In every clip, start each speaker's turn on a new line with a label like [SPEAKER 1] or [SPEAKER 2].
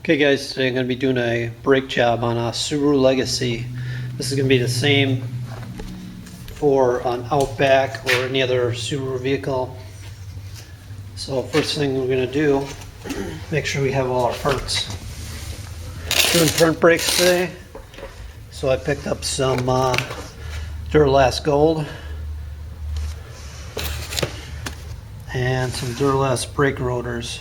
[SPEAKER 1] Okay guys, today I'm going to be doing a brake job on a Subaru Legacy. This is going to be the same for an Outback or any other Subaru vehicle. So first thing we're going to do, make sure we have all our parts. Doing front brakes today, so I picked up some Duralast Gold and some Duralast brake rotors.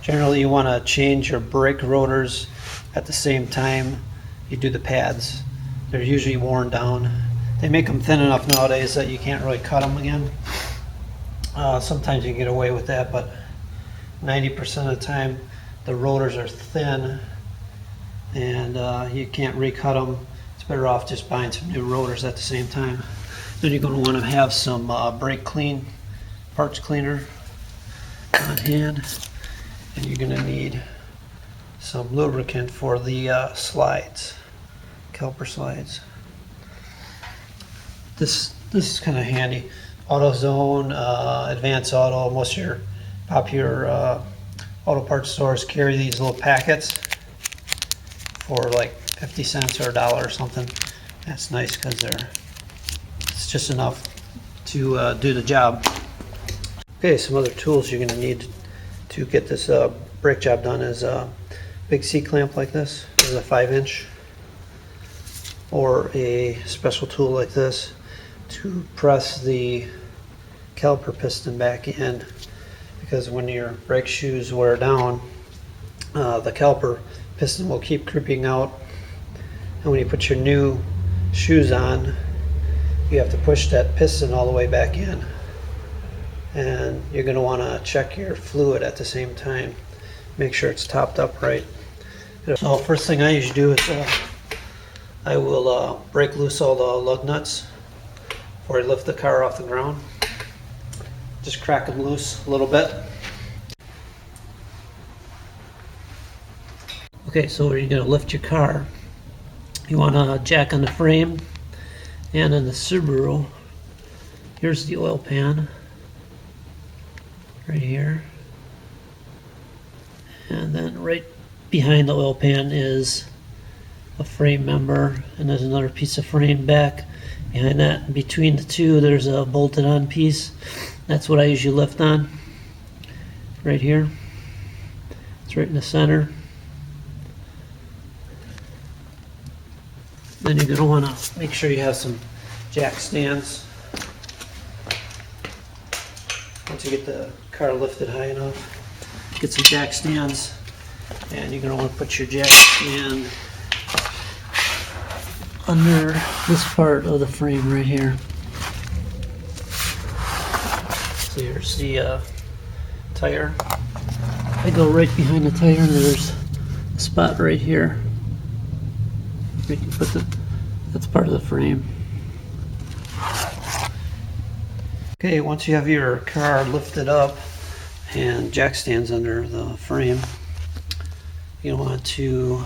[SPEAKER 1] Generally you want to change your brake rotors at the same time you do the pads. They're usually worn down. They make them thin enough nowadays that you can't really cut them again. Sometimes you can get away with that, but 90% of the time the rotors are thin and you can't recut them. It's better off just buying some new rotors at the same time. Then you're going to want to have some brake parts cleaner on hand. And you're going to need some lubricant for the slides, calper slides. This is kind of handy. AutoZone, Advance Auto, most of your popular auto parts stores carry these little packets for like 50 cents or $1 or something. That's nice because it's just enough to do the job. Okay, some other tools you're going to need to get this brake job done is a big C-clamp like this. This is a 5-inch, or a special tool like this to press the caliper piston back in, because when your brake shoes wear down, the caliper piston will keep creeping out, and when you put your new shoes on, you have to push that piston all the way back in. And you're going to want to check your fluid at the same time. Make sure it's topped up right. So first thing I usually do is I will break loose all the lug nuts before I lift the car off the ground. Just crack them loose a little bit. Okay, so when you're going to lift your car, you want to jack on the frame, and in the Subaru, here's the oil pan. Right here, and then right behind the oil pan is a frame member, and there's another piece of frame back behind that. Between the two there's a bolted on piece. That's what I usually lift on right here. It's right in the center. Then you're going to want to make sure you have some jack stands. Once you get the car lifted high enough, get some jack stands, and you're going to want to put your jack stand under this part of the frame right here. So here's the tire. I go right behind the tire, and there's a spot right here. You can put that's part of the frame. Okay, once you have your car lifted up and jack stands under the frame, you want to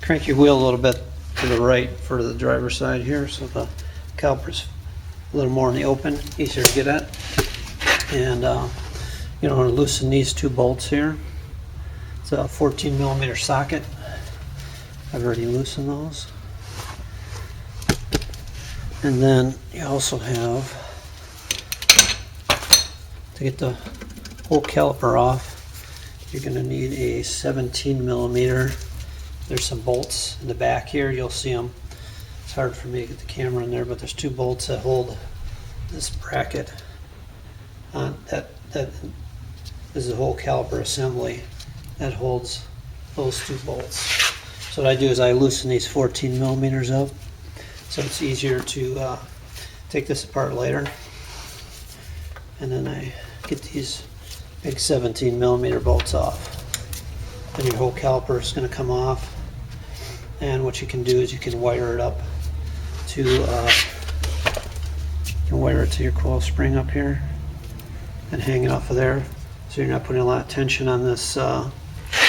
[SPEAKER 1] crank your wheel a little bit to the right for the driver's side here, so the caliper's a little more in the open, easier to get at. And you want to loosen these two bolts here. It's a 14mm socket. I've already loosened those. And then you also have, to get the whole caliper off, you're going to need a 17mm. There's some bolts in the back here, you'll see them. It's hard for me to get the camera in there, but there's two bolts that hold this bracket on. That is the whole caliper assembly that holds those two bolts. So what I do is I loosen these 14mm up, so it's easier to take this apart later. And then I get these big 17mm bolts off. Then your whole caliper is going to come off. And what you can do is you can wire it up to your coil spring up here and hang it off of there, so you're not putting a lot of tension on this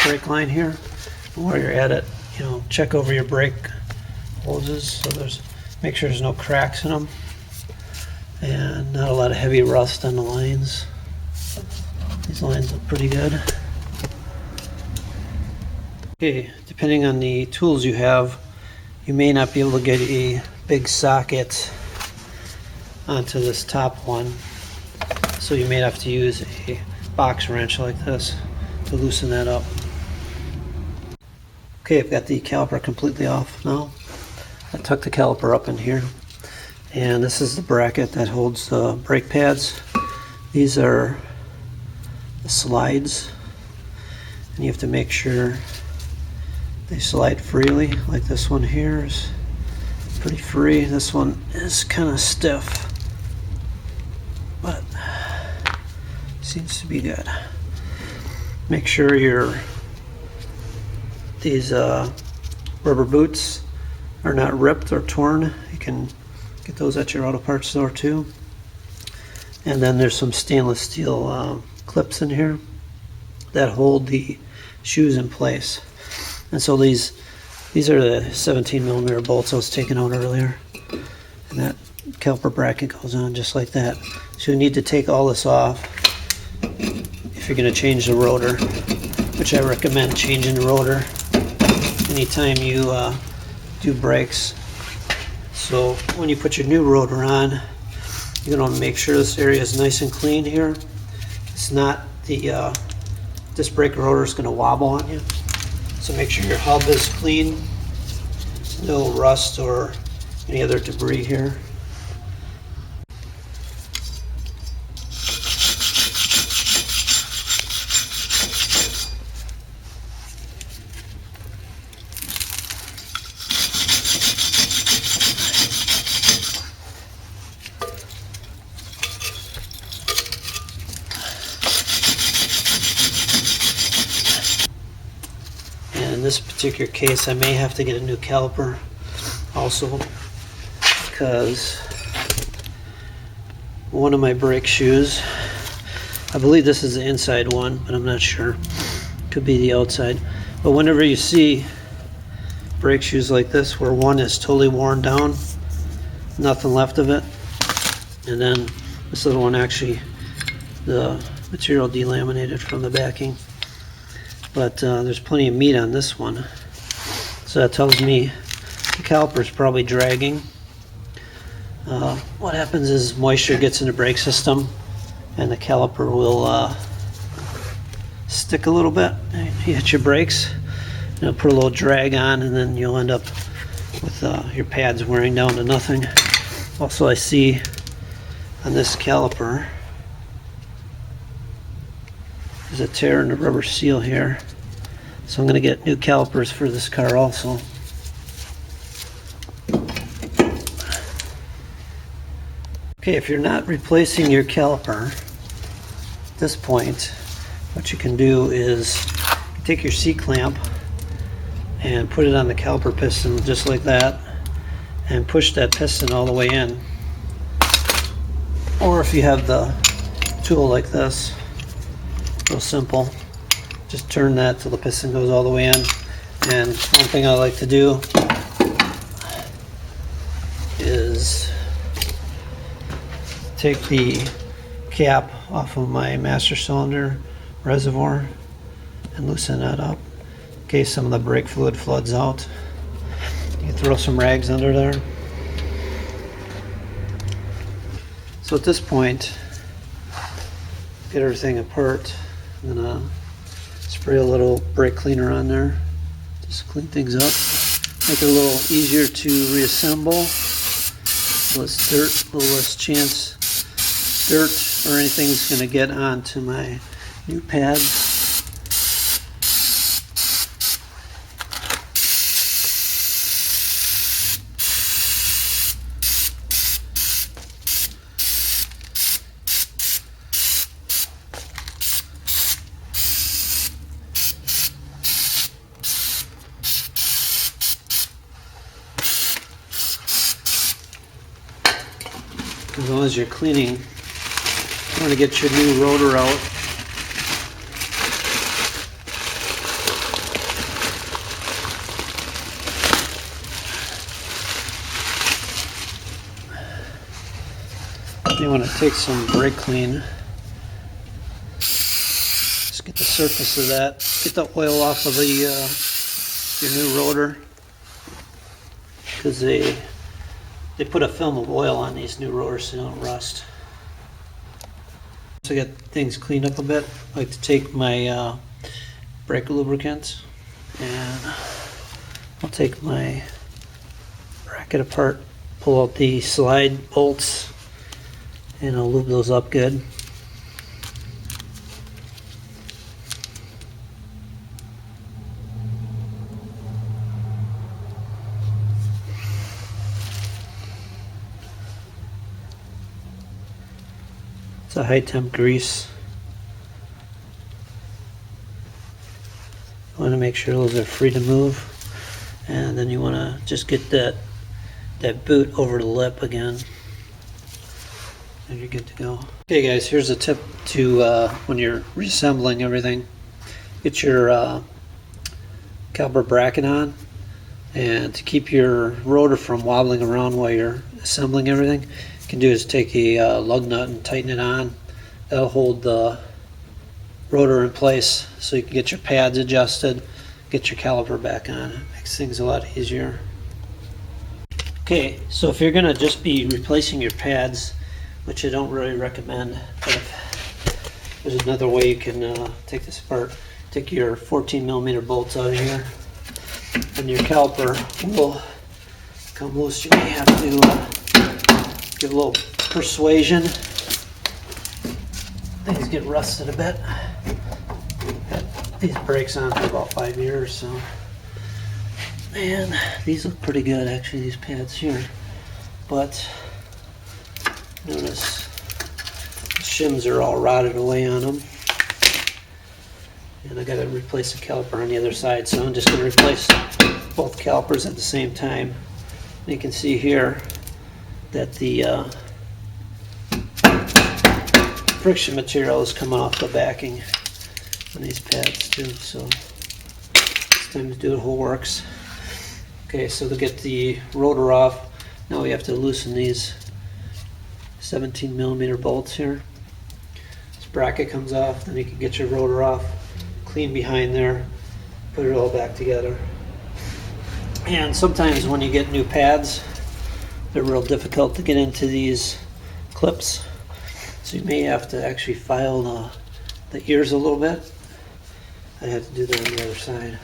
[SPEAKER 1] brake line here. And while you're at it, check over your brake hoses, so make sure there's no cracks in them and not a lot of heavy rust on the lines. These lines look pretty good. Okay, depending on the tools you have, you may not be able to get a big socket onto this top one, so you may have to use a box wrench like this to loosen that up. Okay, I've got the caliper completely off now. I tucked the caliper up in here, and this is the bracket that holds the brake pads. These are the slides, and you have to make sure they slide freely. Like this one here is pretty free. This one is kind of stiff, but seems to be good. Make sure these rubber boots are not ripped or torn. You can get those at your auto parts store too. And then there's some stainless steel clips in here that hold the shoes in place. And so these are the 17mm bolts I was taking out earlier. And that caliper bracket goes on just like that. So you need to take all this off if you're going to change the rotor, which I recommend changing the rotor anytime you do brakes. So when you put your new rotor on, you're going to make sure this area is nice and clean here. It's not this brake rotor is going to wobble on you. So make sure your hub is clean, no rust or any other debris here. In this particular case, I may have to get a new caliper also, because one of my brake shoes, I believe this is the inside one, but I'm not sure, could be the outside, but whenever you see brake shoes like this where one is totally worn down, nothing left of it, and then this little one, actually the material delaminated from the backing, but there's plenty of meat on this one, so that tells me the caliper is probably dragging. What happens is moisture gets in the brake system and the caliper will stick a little bit. You hit your brakes, it'll put a little drag on, and then you'll end up with your pads wearing down to nothing. Also, I see on this caliper there's a tear in the rubber seal here, so I'm going to get new calipers for this car also. Okay, if you're not replacing your caliper at this point, what you can do is take your C-clamp and put it on the caliper piston just like that, and push that piston all the way in. Or if you have the tool like this, real simple, just turn that till the piston goes all the way in. And one thing I like to do is take the cap off of my master cylinder reservoir and loosen that up in case some of the brake fluid floods out. You can throw some rags under there. So at this point, get everything apart. I'm gonna spray a little brake cleaner on there, just clean things up, make it a little easier to reassemble. Less dirt, a little less chance dirt or anything's gonna get onto my new pads. As long as you're cleaning, you want to get your new rotor out. You want to take some brake clean. Just get the surface of that, get the oil off of the your new rotor, because they put a film of oil on these new rotors so they don't rust. So I got things cleaned up a bit. I like to take my brake lubricant and I'll take my bracket apart, pull out the slide bolts, and I'll lube those up good. It's a high temp grease. You want to make sure those are free to move, and then you want to just get that boot over the lip again, and you're good to go. Okay guys, here's a tip to when you're reassembling everything. Get your caliper bracket on, and to keep your rotor from wobbling around while you're assembling everything, you can do is take a lug nut and tighten it on. That'll hold the rotor in place so you can get your pads adjusted, get your caliper back on. It makes things a lot easier. Okay, so if you're going to just be replacing your pads, which I don't really recommend, but there's another way you can take this apart. Take your 14mm bolts out of here, and your caliper will come loose. You may have to give a little persuasion. Things get rusted a bit. Got these brakes on for about 5 years, so man, these look pretty good actually, these pads here. But notice the shims are all rotted away on them, and I got to replace the caliper on the other side, so I'm just going to replace both calipers at the same time. And you can see here that the friction material is coming off the backing on these pads too, so it's time to do the whole works. Okay, so to get the rotor off, now we have to loosen these 17mm bolts here. This bracket comes off, then you can get your rotor off, clean behind there, put it all back together. And sometimes when you get new pads, they're real difficult to get into these clips, so you may have to actually file the ears a little bit. I have to do that on the other side,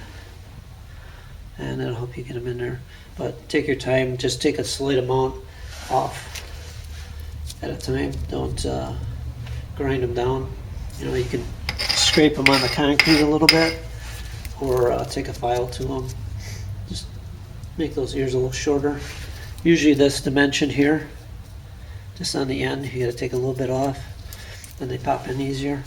[SPEAKER 1] and that'll help you get them in there. But take your time, just take a slight amount off at a time. Don't grind them down. You know, you can scrape them on the concrete a little bit, or take a file to them. Just make those ears a little shorter. Usually this dimension here, just on the end, you got to take a little bit off, then they pop in easier.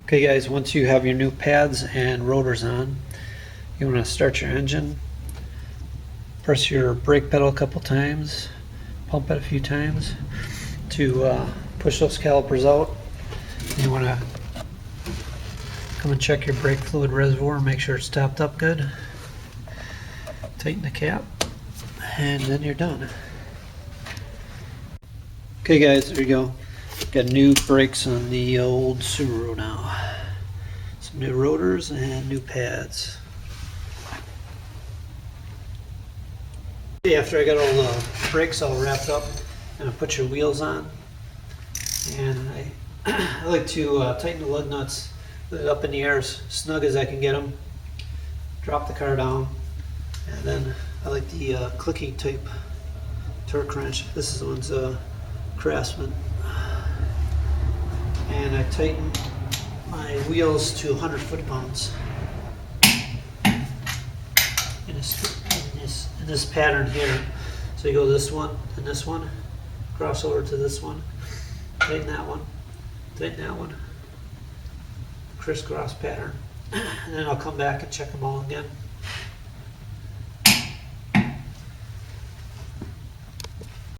[SPEAKER 1] Okay guys, once you have your new pads and rotors on, you want to start your engine. Press your brake pedal a couple times, pump it a few times to push those calipers out. You want to come and check your brake fluid reservoir, make sure it's topped up good. Tighten the cap, and then you're done. Okay guys, there you go. Got new brakes on the old Subaru now. Some new rotors and new pads. After I got all the brakes all wrapped up, I'm gonna put your wheels on. And I like to tighten the lug nuts, put it up in the air as snug as I can get them. Drop the car down, and then I like the clicky type torque wrench. This is the one's Craftsman. And I tighten my wheels to 100 foot-pounds in this pattern here. So you go this one and this one, cross over to this one, tighten that one, crisscross pattern, and then I'll come back and check them all again.